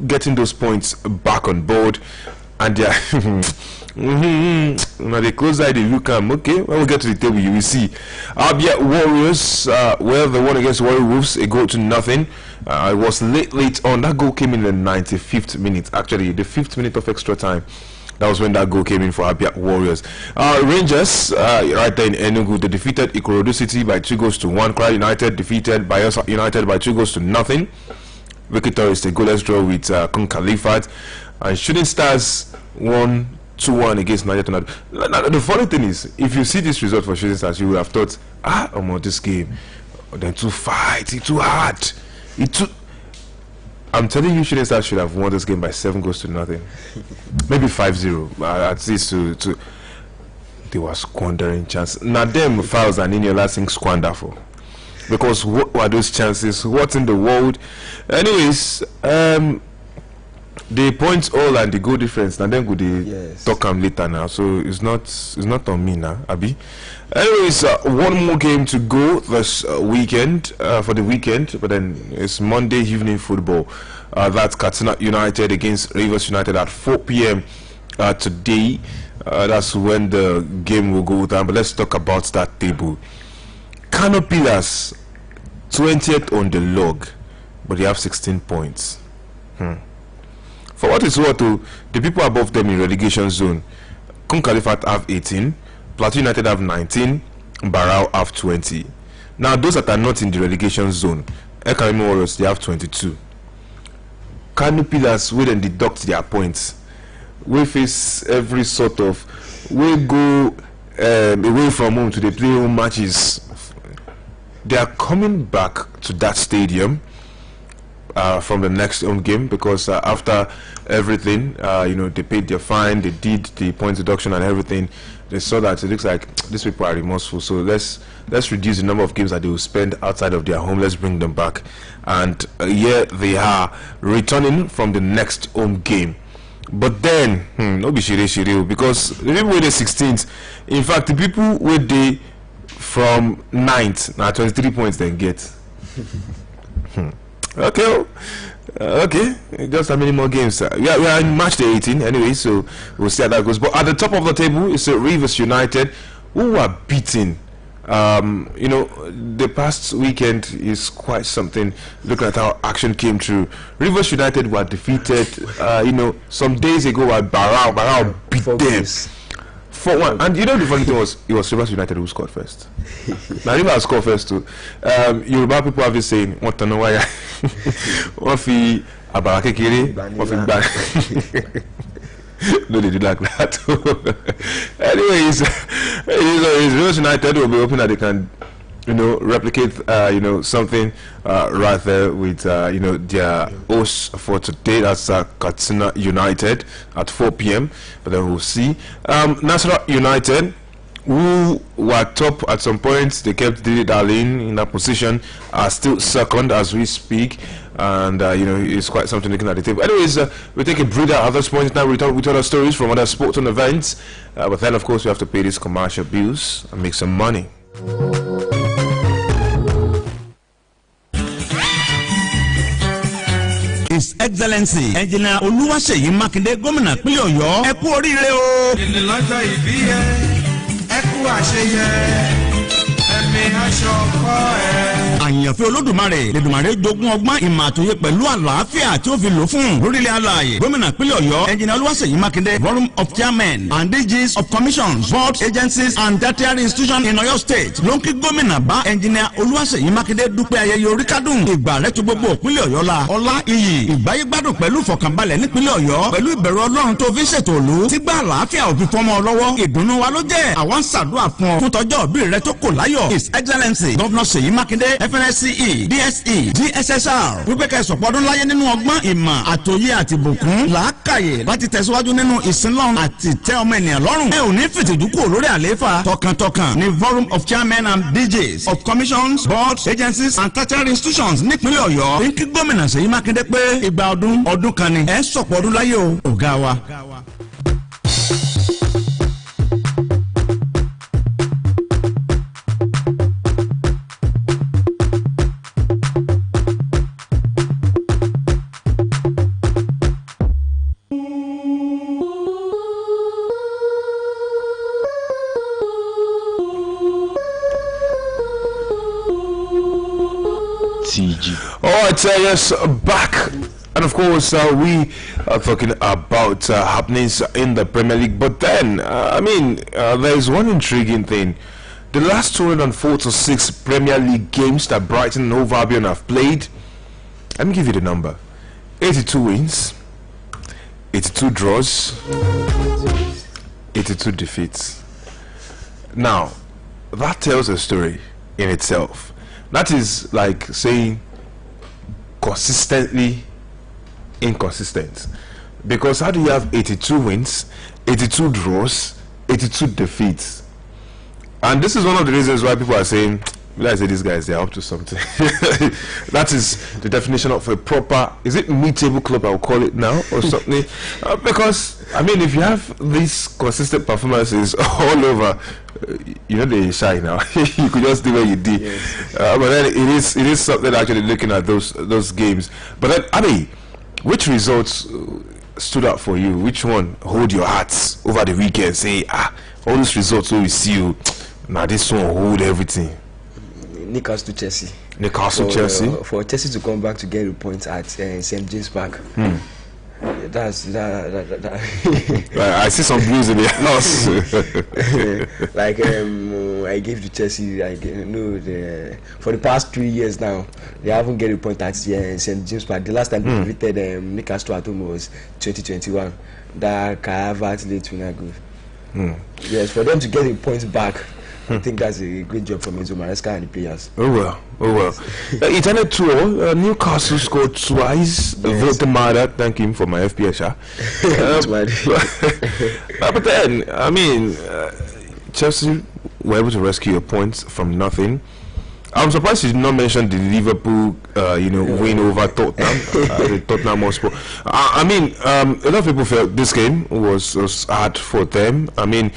getting those points back on board. And they are now they close eye, they look okay, when we get to the table you will see. Abia Warriors, they won against Warrior Wolves, a goal to nothing. It was late on. That goal came in the 95th minute, actually the 5th minute of extra time. That was when that goal came in for Abia Warriors. Rangers, right there in Enugu, they defeated Ikorodu City by 2-1. Kwara United defeated Bayelsa United by 2-0. Wiki Tourist, a goalless draw with Kun Khalifat. And Shooting Stars won 2-1 against Niger. Now, the funny thing is, if you see this result for Shooting Stars, you would have thought, this game, then too hard. I'm telling you, Shooting Stars should have won this game by 7-0. Maybe 5-0, at least to they were squandering chances. Now them fouls and in your last thing squander for. Because what were those chances? What in the world? Anyways, the points all and the goal difference, and then go they talk them later now. So it's not on me now, Abi. Anyways, one more game to go this weekend for the weekend, but then it's Monday evening football. That's Katsina United against Rivers United at 4 p.m. Today. That's when the game will go down. But let's talk about that table. Kano Pillars 20th on the log, but they have 16 points. For what it's worth, the people above them in relegation zone, Kun Khalifat have 18, Plateau United have 19, Barao have 20. Now those that are not in the relegation zone, Ekarimi Warriors, they have 22. Kano Pillars will then deduct their points. We face every sort of, we go away from home to the play home matches. They are coming back to that stadium from the next home game, because after everything, they paid their fine, they did the point deduction and everything. They saw that it looks like these people are remorseful, so let's reduce the number of games that they will spend outside of their home. Let's bring them back, and here they are returning from the next home game. But then no be shire, because the people with the 16th, in fact the people with the from 9th now 23 points then get. Okay, just how many more games? We are in match day 18 anyway, so we'll see how that goes. But at the top of the table is Rivers United, who are beaten. The past weekend is quite something. Look at how action came through. Rivers United were defeated some days ago by Barao beat them 4-1. And the funny thing was, it was Rivers United who scored first. Now Rivers scored first too. Yoruba people have been saying, what no why what fi abarake kere, what fi back. No, they do like that. Anyways, Rivers United will be hoping that they can, replicate, something right there with, their hosts for today. That's Katsina United at 4 p.m. But then we'll see. Nasarawa United, who were top at some points, they kept Didi Darlene in that position, are still second as we speak. And it's quite something looking at the table. Anyways, we take a breather at this point. Now we return with other stories from other sports and events, but then of course we have to pay these commercial bills and make some money. excellency engineer Olúwaṣèyí Mákindé gómìnà ìpínlẹ̀ Ọ̀yọ́ ẹ kú oríire o. ìlọ́jọ́ ìbí ẹ ẹ kú àṣeyẹ ẹ̀mí aṣọ kọ́ ẹ. àyànfẹ́ Olódùmarè lẹ́dùmarè jogún ọgbọ́n ìmọ̀ àtòyè pẹ̀lú àlàáfíà tí ó fi lò fún lórílẹ̀ alààyè gómìnà ìpínlẹ̀ Ọ̀yọ́ engineer Olúwaṣèyí Mákindé forum of chairmen and DGs of commissions boards agencies and tertiary institutions in Ọ̀yọ́ state ló ń kí gómìnà bá engineer Olúwaṣèyí Mákindé dúpẹ́ ayẹyẹ oríkádùn ìgbà rẹ̀ tó gbogbo ìpínlẹ̀ Ọ̀yọ́ la ọlá iyì ìgbáyégbádùn pẹ̀lú ìfọ̀kànbalẹ̀ nípínlẹ̀ Ọ̀yọ́ pẹ̀lú ìbẹ̀rù Ọlọ́run tó fi ṣètò òlu tí gbà àlàáfíà òfin fọmọ lọ́wọ́ ìdùnnú wa ló jẹ́ àwọn ṣàdúrà fún ọ fún tọjọ́ òbí rẹ tó kò láyọ̀ his excellency governor Ṣèyí Mákindé FNSCE DSE GSSR wípé kẹsàn pọ́dún láyé nínú ọgbọ́n ìmọ̀ àtòyé àti ìbùkún làákàyè láti tẹ̀síwájú nínú ìsinlọ́run àti tẹ́ ọmọ ènìyàn lọ́rùn ẹ ò ní fìtìjú kúrò lórí àlééfà tọkàntọkàn ní forum of chairmen and DJs of commissions boards agencies and tertiary institutions nípínlẹ̀ Ọ̀yọ́ ní kí gómìnà Ṣèyí Mákindé pé ìgbà ọdún kan ni ẹ sọ̀pọ̀ ọdún láyé o ọ̀gá wa. Alright, yes, back. And of course, we are talking about happenings in the Premier League. But then, there is one intriguing thing. The last 204 to 6 Premier League games that Brighton and Hove Albion have played, let me give you the number. 82 wins, 82 draws, 82 defeats. Now, that tells a story in itself. That is like saying consistently inconsistent, because how do you have 82 wins, 82 draws, 82 defeats? And this is one of the reasons why people are saying, I say these guys, they're up to something. That is the definition of a proper, is it mid-table club I'll call it now or something? Because if you have these consistent performances all over, they shine now. You could just do what you did. Yes. But then it is something actually looking at those games. But then which results stood out for you? Which one hold your hearts over the weekend? Say all those results we see you now, this one hold everything. Newcastle to Chelsea. Chelsea. For Chelsea to come back to get a point at St. James Park. That's that. I see some blues in the house. I gave to Chelsea. For the past 3 years now, they haven't get a point at St. James Park. The last time they defeated Newcastle at home was 2021. That Havertz late winner goal. Yes, for them to get a point back, I think that's a great job from Enzo Maresca and the players. Oh well. It ended 2-0. Newcastle scored twice. Vote Mada, thank him for my FPS. But then, Chelsea were able to rescue a point from nothing. I'm surprised you did not mention the Liverpool, win over Tottenham, the Tottenham Hotspur. A lot of people felt this game was hard for them. In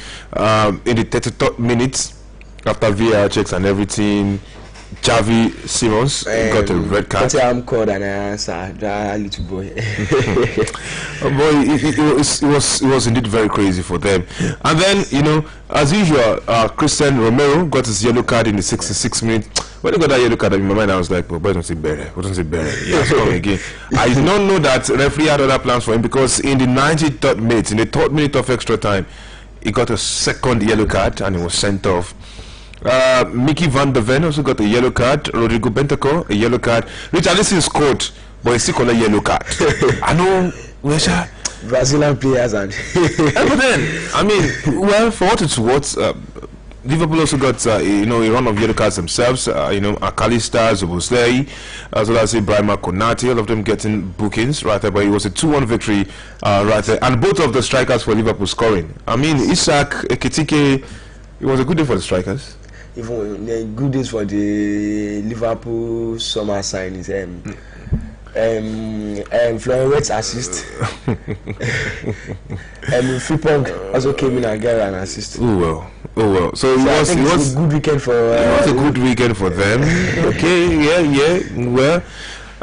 the 33rd minute, after VAR checks and everything, Xavi Simons got a red card. I'm called and I answered that little boy. It was indeed very crazy for them. And then, as usual, Christian Romero got his yellow card in the 66th minute. When he got that yellow card in my mind, I was like, "But don't say better. He has come again." I did not know that referee had other plans for him, because in the 93rd minute, in the 3rd minute of extra time, he got a second yellow card and he was sent off. Mickey van der Ven also got a yellow card. Rodrigo Bentancur a yellow card. Richarlison scored, but he still got a yellow card. I know Brazilian players and but then for what it's worth, Liverpool also got a run of yellow cards themselves. Akalistar, Zoboslai, as well as Ibrahima Konate, all of them getting bookings right there. But it was a 2-1 victory right there, and both of the strikers for Liverpool scoring. Isak Ekitike, it was a good day for the strikers. Even good days for the Liverpool summer signings. Florian's assist. Frimpong also came in and got an assist. Oh well. So it was a good weekend for. It was a good weekend for them. Okay, yeah. Well,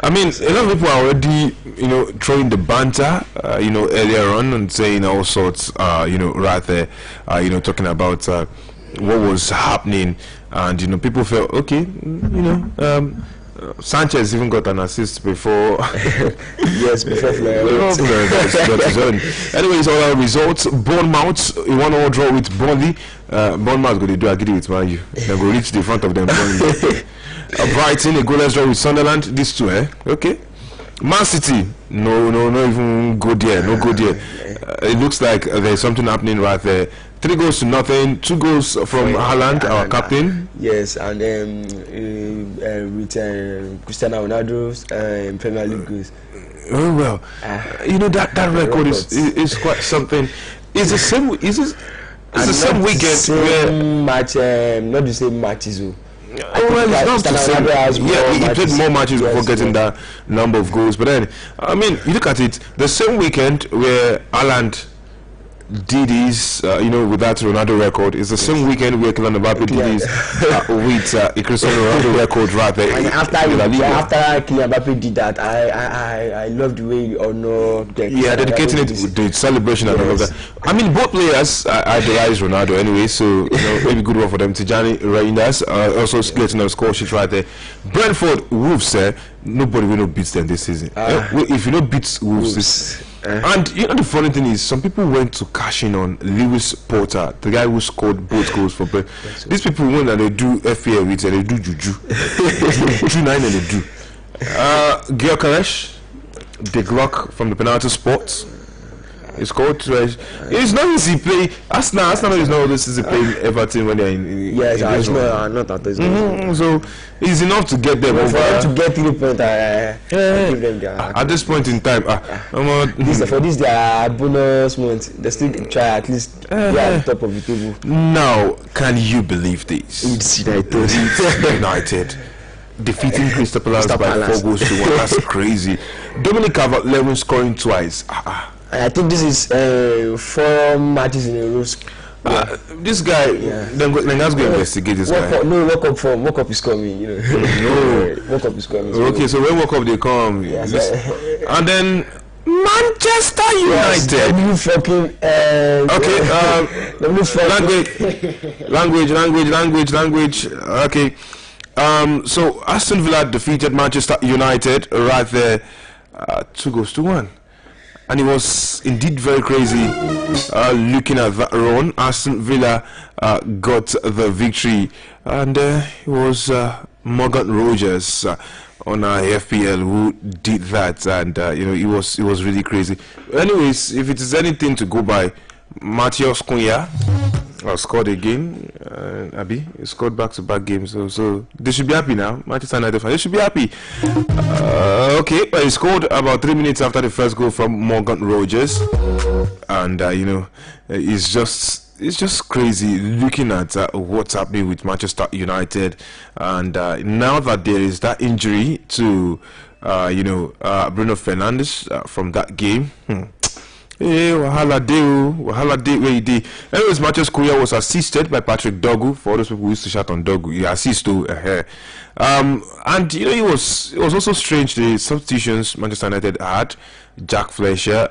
I mean, a lot of people are already, throwing the banter, earlier on and saying all sorts, right there, talking about what was happening, and people felt okay, Sanchez even got an assist before. Yes, before Flores. Anyways, all our results: Bournemouth 1-1 draw with Burnley. Bournemouth going to do agree with Man U. They will reach the front of them. Brighton a goalless draw with Sunderland. These two, okay. Man City, no, even go there, no go there. It looks like there's something happening right there. 3-0, 2 goals from Haaland, our captain. Yes, and with Cristiano Ronaldo's Premier League goals. Oh well, that record is quite something. It's the same. It's the same weekend. Same match, not the same matches. Well, it's not the same. Yeah, he played more matches before getting that number of goals. But then, I mean, you look at it, the same weekend where Haaland did his, with that Ronaldo record, is the same weekend where Kylian Mbappe did his with a Cristiano Ronaldo record right there. And after Kylian Mbappe did that, I love the way you honour. Yeah, dedicating it with the celebration and all of that. I mean, both players idolize Ronaldo anyway, so maybe good one for them. Tijani Reinders also getting a score sheet right there. Brentford Wolves, nobody will not beat them this season. If you don't beat Wolves. And the funny thing is, some people went to cash in on Lewis Porter, the guy who scored both goals for Brentford. These people went and they do FPL with and they do juju. Juju 9 and they do. Gyökeres, the Glock from the penalty spot. It's called it's not easy play. Arsenal is not always easy playing Everton when they're in yes, it's not at all. So it's enough to get them over. For them to get 3 points, I give them their at this point in time. For this their bonus month, they still try at least they are at the top of the table. Now, can you believe this? It's United. Defeating Crystal Palace by 4-1. That's crazy. Dominic Calvert-Lewin scoring twice. I think this is 4 matches in a row. This guy, then let's go investigate this guy. World Cup is coming. No, World Cup is coming. Okay, so when World Cup they come, and then Manchester United. Language. Okay. So Aston Villa defeated Manchester United right there, 2-1. And it was indeed very crazy looking at that run. Aston Villa got the victory, and it was Morgan Rogers on our FPL who did that, and it was really crazy. Anyways, if it is anything to go by, Matheus Cunha scored again. Abi, he scored back-to-back games, so they should be happy now. Manchester United fans, they should be happy. Okay, but he scored about 3 minutes after the first goal from Morgan Rogers, and it's just crazy looking at what's happening with Manchester United, and now that there is that injury to Bruno Fernandes from that game. Wahala day where he did. Anyways, Matheus Cunha was assisted by Patrick Dogu. For all those people who used to shout on Dogu, he assisted to and it was also strange the substitutions Manchester United had. Jack Fletcher,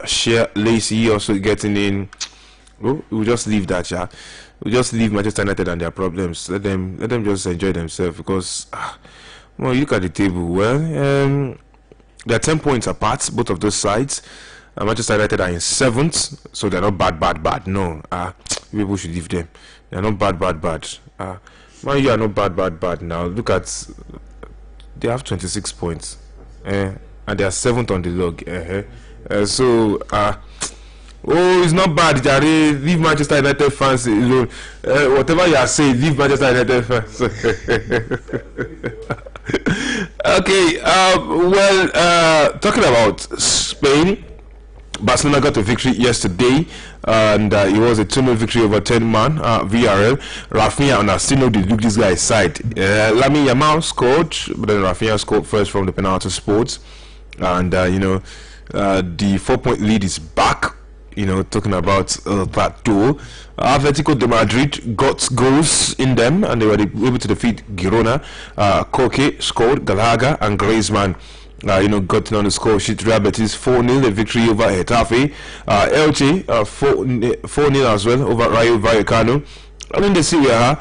Shea Lacey also getting in. We'll just leave that, we'll just leave Manchester United and their problems. Let them just enjoy themselves, because you look at the table. Well, they're 10 points apart, both of those sides. Manchester United are in 7th, so they're not bad. No, people should leave them. They're not bad. Man, you are not bad. Now look at, they have 26 points, and they are 7th on the log. It's not bad, Jare. Leave Manchester United fans alone. Whatever you are saying, leave Manchester United fans. Okay. Talking about Spain. Barcelona got a victory yesterday, and it was a 2-0 victory over 10-man VRL. Rafinha and Astino did look this guy's side. Lamine Yamal scored, but then Rafinha scored first from the penalty spot, and the 4-point lead is back talking about that too. Atletico de Madrid got goals in them, and they were able to defeat Girona. Koke scored, Gallagher and Griezmann got on the score sheet. Real Betis 4-0, a victory over Getafe. Elche 4-0 as well over Rayo Vallecano. And in the Serie A,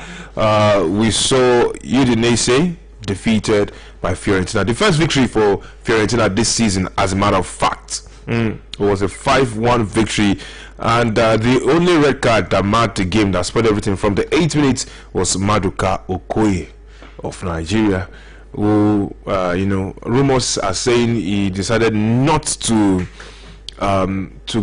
we saw Udinese defeated by Fiorentina. The first victory for Fiorentina this season, as a matter of fact. It was a 5-1 victory, and the only red card that marked the game, that spoiled everything from the 8 minutes, was Maduka Okoye of Nigeria, who rumors are saying he decided not to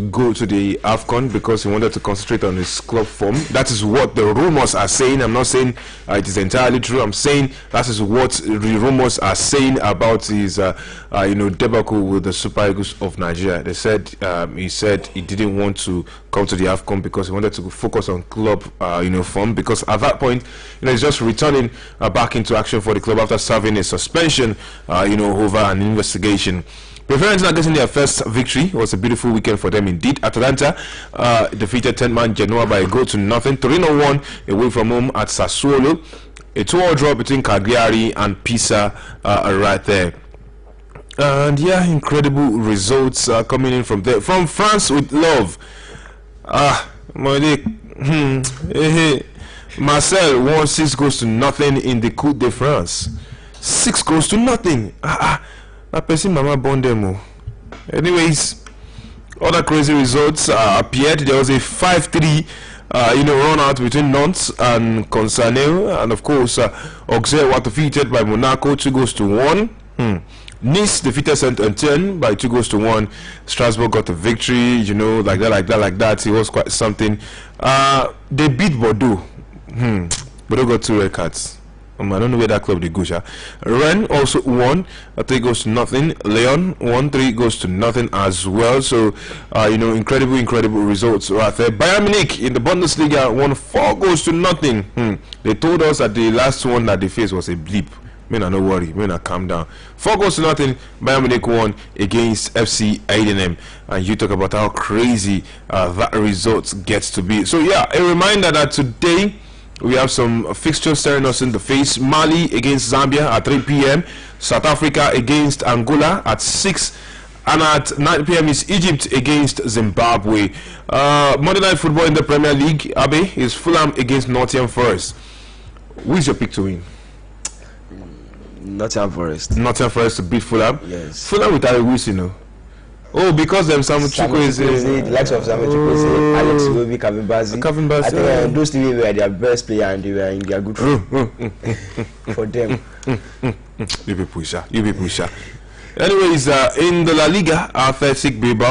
go to the AFCON because he wanted to concentrate on his club form. That is what the rumors are saying. I'm not saying it is entirely true. I'm saying that is what the rumors are saying about his debacle with the Super Eagles of Nigeria. They said he said he didn't want to come to the AFCON because he wanted to focus on club form, because at that point he's just returning back into action for the club after serving a suspension over an investigation. Fiorentina getting their first victory. It was a beautiful weekend for them indeed. Atalanta defeated 10-man Genoa by a goal to nothing. Torino won away from home at Sassuolo. A 2-2 draw between Cagliari and Pisa right there. And yeah, incredible results coming in from there. From France with love. Marseille won 6 goals to nothing in the Coupe de France. 6 goals to nothing. Mama Bondemo. Anyways, other crazy results appeared. There was a 5-3 run out between Nantes and Concarneau, and of course Auxerre were defeated by Monaco 2 goals to 1. Nice defeated Saint-Etienne by 2 goals to 1. Strasbourg got a victory, like that. It was quite something. They beat Bordeaux. Bordeaux got 2 red cards. I don't know where that club they go. Rennes also won 3 goals to nothing. Lyon won 3 goals to nothing as well. So incredible results right there. Bayern Munich in the Bundesliga won 4 goals to nothing. They told us that the last one that they faced was a blip. No worry, calm down. 4 goals to nothing. Bayern Munich won against FC Heidenheim, and you talk about how crazy that result gets to be. So yeah, a reminder that today we have some fixtures staring us in the face. Mali against Zambia at 3 p.m. South Africa against Angola at 6. And at 9 p.m. is Egypt against Zimbabwe. Monday Night Football in the Premier League, Abe, is Fulham against Nottingham Forest. Who is your pick to win? Nottingham Forest. Nottingham Forest to beat Fulham? Yes. Fulham with Harry Wilson, Oh, because Samu Chukwueze is the likes of Samu Chukwueze, Alex Iwobi, Kevin Bassey. I think those 3 were their best player and they were in their good form for them. You be pusher. Anyways, in the La Liga, Athletic Bilbao